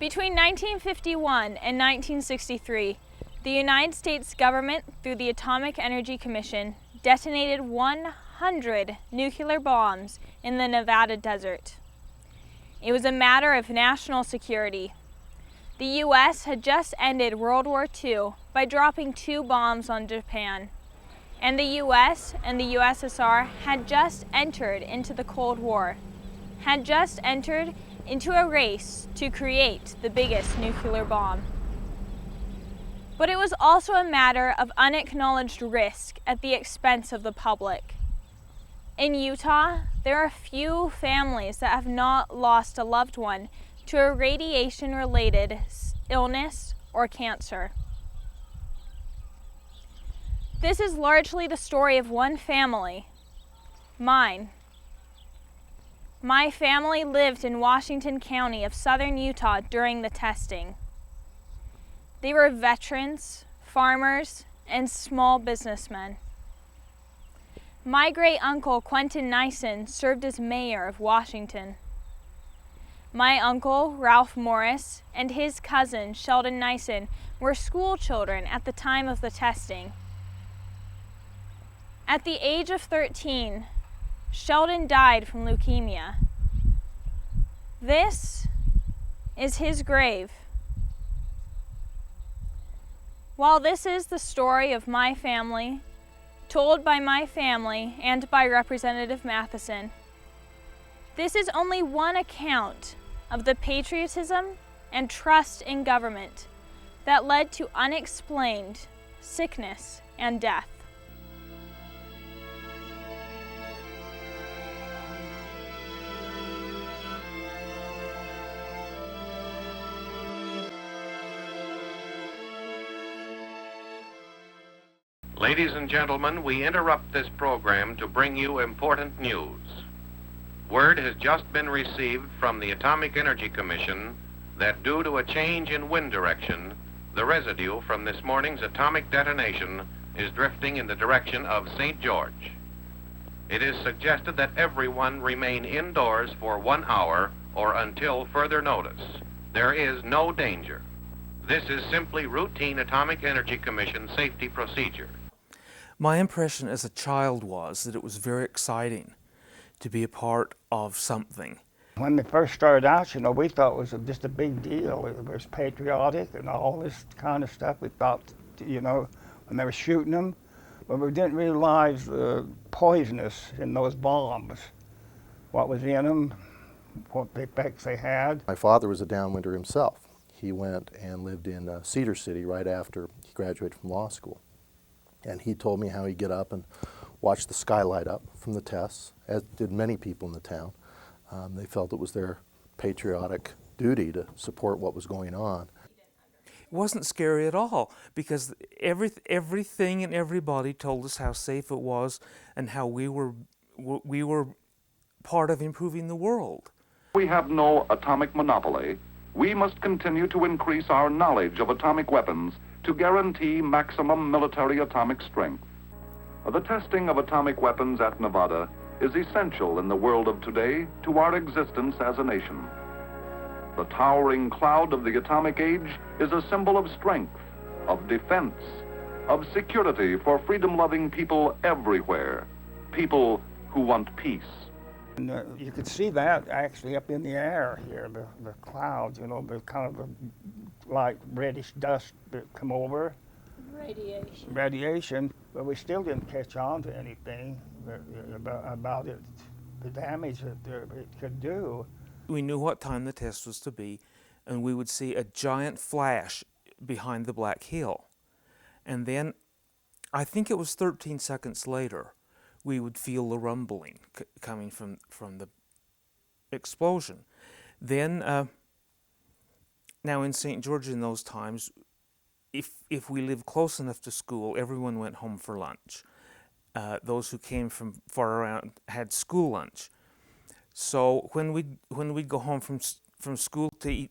Between 1951 and 1963, the United States government, through the Atomic Energy Commission, detonated 100 nuclear bombs in the Nevada desert. It was a matter of national security. The U.S. had just ended World War II by dropping 2 bombs on Japan, and the U.S. and the USSR had just entered into the Cold War, had just entered into a race to create the biggest nuclear bomb. But it was also a matter of unacknowledged risk at the expense of the public. In Utah, there are few families that have not lost a loved one to a radiation-related illness or cancer. This is largely the story of one family, mine. My family lived in Washington County of southern Utah during the testing. They were veterans, farmers, and small businessmen. My great-uncle Quentin Nyson served as mayor of Washington. My uncle Ralph Morris and his cousin Sheldon Nyson were school children at the time of the testing. At the age of 13, Sheldon died from leukemia. This is his grave. While this is the story of my family, told by my family and by Representative Matheson, this is only one account of the patriotism and trust in government that led to unexplained sickness and death. Ladies and gentlemen, we interrupt this program to bring you important news. Word has just been received from the Atomic Energy Commission that due to a change in wind direction, the residue from this morning's atomic detonation is drifting in the direction of St. George. It is suggested that everyone remain indoors for 1 hour or until further notice. There is no danger. This is simply routine Atomic Energy Commission safety procedure. My impression as a child was that it was very exciting to be a part of something. When we first started out, we thought it was just a big deal. It was patriotic and all this kind of stuff. We thought, when they were shooting them, but we didn't realize the poisonous in those bombs, what was in them, what the effects they had. My father was a downwinder himself. He went and lived in Cedar City right after he graduated from law school. And he told me how he'd get up and watch the sky light up from the tests, as did many people in the town. They felt it was their patriotic duty to support what was going on. It wasn't scary at all because everything and everybody told us how safe it was and how we were part of improving the world. We have no atomic monopoly. We must continue to increase our knowledge of atomic weapons to guarantee maximum military atomic strength. The testing of atomic weapons at Nevada is essential in the world of today to our existence as a nation. The towering cloud of the atomic age is a symbol of strength, of defense, of security for freedom-loving people everywhere, people who want peace. And you could see that actually up in the air here, the clouds, the kind of like reddish dust that come over. Radiation, but we still didn't catch on to anything about it, the damage that it could do. We knew what time the test was to be, and we would see a giant flash behind the Black Hill. And then, I think it was 13 seconds later, we would feel the rumbling coming from the explosion. Then, now in St. George in those times, if we lived close enough to school, everyone went home for lunch. Those who came from far around had school lunch. So when we'd go home from school to eat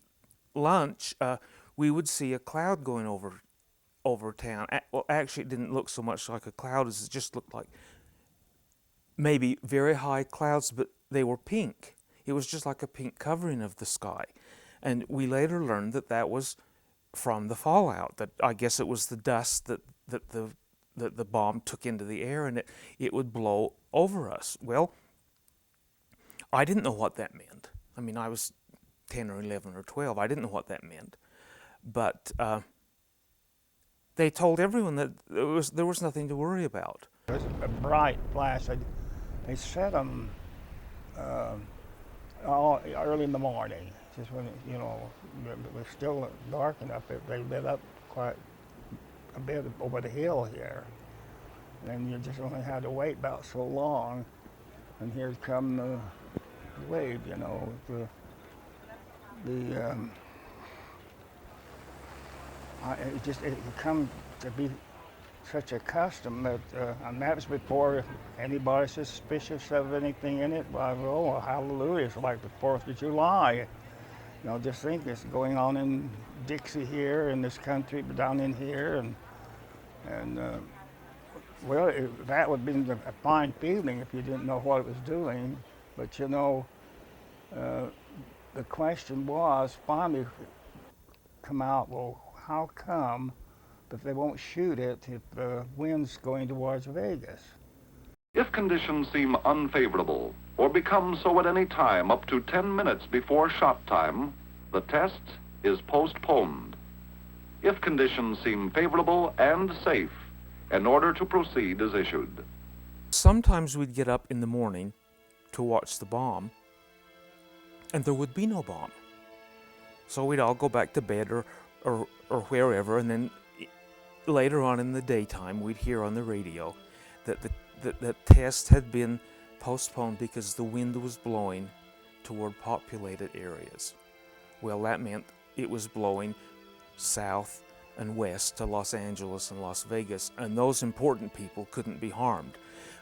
lunch, we would see a cloud going over town. Well, actually, it didn't look so much like a cloud as it just looked like maybe very high clouds, but they were pink. It was just like a pink covering of the sky. And we later learned that that was from the fallout, that I guess it was the dust that the bomb took into the air, and it would blow over us. Well, I didn't know what that meant. I mean, I was 10 or 11 or 12. I didn't know what that meant. But they told everyone that there was nothing to worry about. It was a bright flash. They set them all early in the morning, just when, you know, it was still dark enough. They lit up quite a bit over the hill here. And you just only had to wait about so long. And here come the wave, you know. It come to be such a custom that, and that was before anybody suspicious of anything in it. Well, oh, hallelujah, it's like the 4th of July. You know, just think it's going on in Dixie here, in this country, but down in here, and well, that would have been a fine feeling if you didn't know what it was doing. But you know, the question was finally come out, well, how come that they won't shoot it if the wind's going towards Vegas? If conditions seem unfavorable or become so at any time up to 10 minutes before shot time, the test is postponed. If conditions seem favorable and safe, an order to proceed is issued. Sometimes we'd get up in the morning to watch the bomb, and there would be no bomb. So we'd all go back to bed or wherever, and then later on in the daytime we'd hear on the radio that the test had been postponed because the wind was blowing toward populated areas. Well, that meant it was blowing south and west to Los Angeles and Las Vegas, and those important people couldn't be harmed.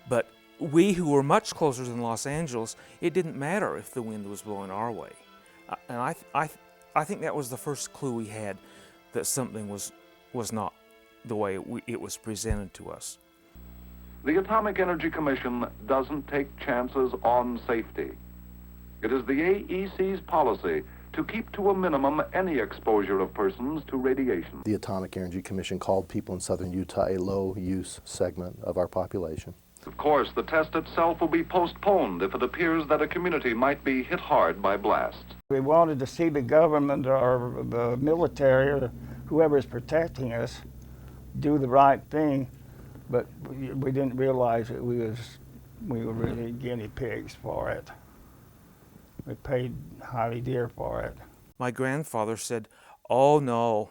But we who were much closer than Los Angeles, it didn't matter if the wind was blowing our way. And I think that was the first clue we had that something was not the way it was presented to us. The Atomic Energy Commission doesn't take chances on safety. It is the AEC's policy to keep to a minimum any exposure of persons to radiation. The Atomic Energy Commission called people in southern Utah a low-use segment of our population. Of course, the test itself will be postponed if it appears that a community might be hit hard by blast. We wanted to see the government or the military or whoever is protecting us do the right thing, but we didn't realize that we were really guinea pigs for it. We paid highly dear for it. My grandfather said, "Oh no,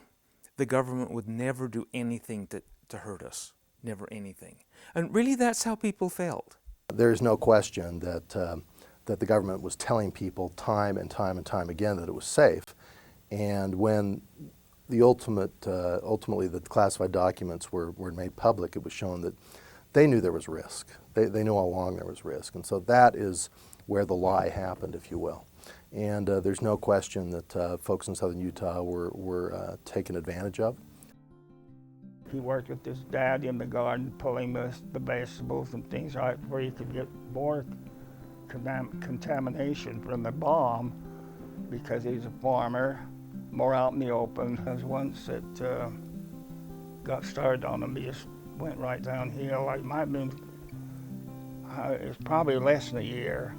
the government would never do anything to hurt us, never anything." And really that's how people felt. There's no question that the government was telling people time and time and time again that it was safe. And when the ultimately the classified documents were made public, it was shown that they knew there was risk. They knew all along there was risk. And so that is where the lie happened, if you will. And there's no question that folks in southern Utah were taken advantage of. He worked with his dad in the garden, pulling the vegetables and things right where you could get more contamination from the bomb because he's a farmer, more out in the open. Because once it got started on him, he just went right downhill. It might have been, it's probably less than a year.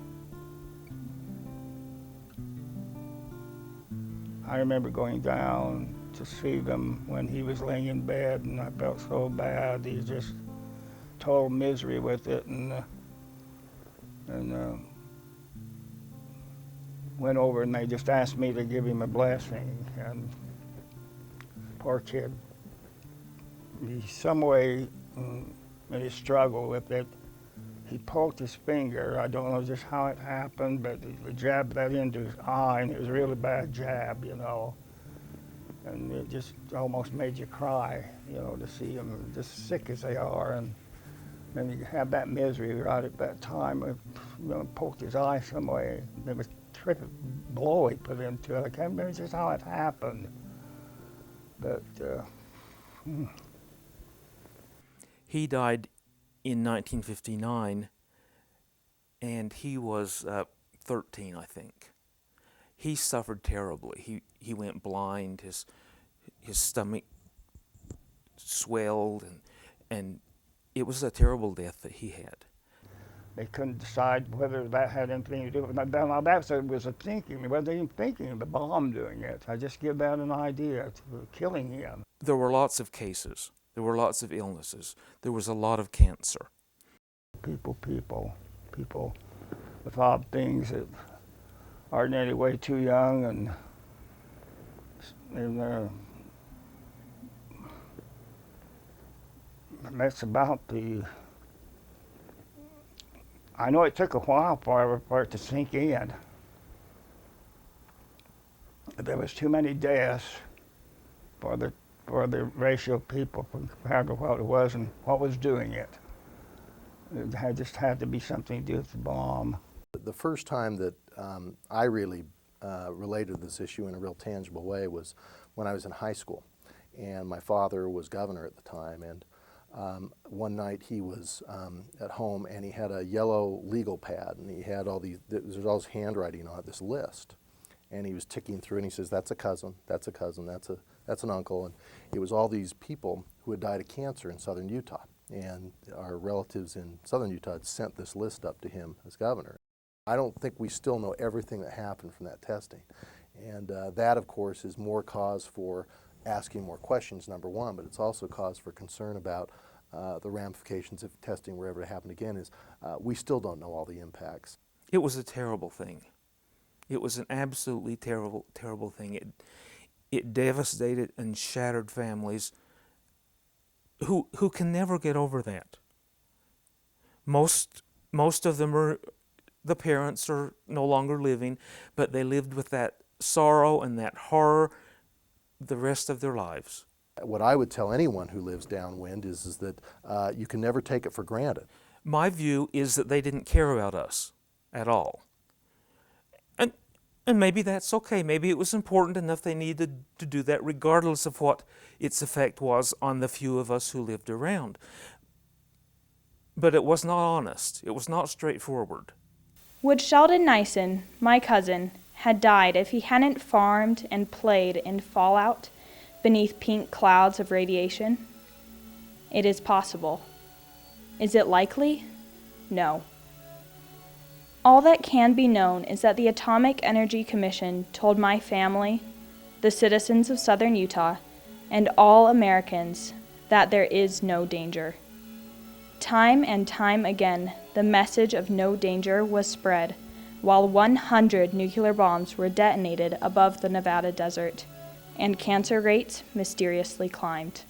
I remember going down to see them when he was laying in bed, and I felt so bad. He just total misery with it, and went over and they just asked me to give him a blessing. And poor kid, he some way in his struggle with it, he poked his finger. I don't know just how it happened, but he jabbed that into his eye, and it was a really bad jab, you know. And it just almost made you cry, you know, to see them just sick as they are. And you have that misery right at that time. It, you know, poked his eye some way. There was a terrific blow he put into it. I can't remember just how it happened. But He died in 1959, and he was 13, I think. he suffered terribly. He went blind. His stomach swelled, and it was a terrible death that he had. They couldn't decide whether that had anything to do with it. Now that was a thinking. They wasn't even thinking of the bomb doing it. I just give that an idea to killing him. There were lots of cases. There were lots of illnesses. There was a lot of cancer. People with odd things that aren't any way too young, and that's about the. I know it took a while for it to sink in. There was too many deaths for the ratio of people compared to what it was and what was doing it. It just had to be something to do with the bomb. The first time that I really related to this issue in a real tangible way was when I was in high school, and my father was governor at the time, and one night he was at home, and he had a yellow legal pad, and he had all these, there's all this handwriting on it, this list, and he was ticking through, and he says, that's a cousin, that's a cousin, that's an uncle, and it was all these people who had died of cancer in southern Utah, and our relatives in southern Utah had sent this list up to him as governor. I don't think we still know everything that happened from that testing, and that, of course, is more cause for asking more questions, number one, but it's also cause for concern about the ramifications if testing were ever to happen again. Is we still don't know all the impacts. It was a terrible thing. It was an absolutely terrible, terrible thing. It devastated and shattered families who can never get over that. Most of them are, the parents are no longer living, but they lived with that sorrow and that horror the rest of their lives. What I would tell anyone who lives downwind is that you can never take it for granted. My view is that they didn't care about us at all. And maybe that's okay. Maybe it was important enough they needed to do that regardless of what its effect was on the few of us who lived around. But it was not honest. It was not straightforward. Would Sheldon Nyson, my cousin, had died if he hadn't farmed and played in fallout beneath pink clouds of radiation? It is possible. Is it likely? No. All that can be known is that the Atomic Energy Commission told my family, the citizens of southern Utah, and all Americans that there is no danger. Time and time again, the message of no danger was spread, while 100 nuclear bombs were detonated above the Nevada desert, and cancer rates mysteriously climbed.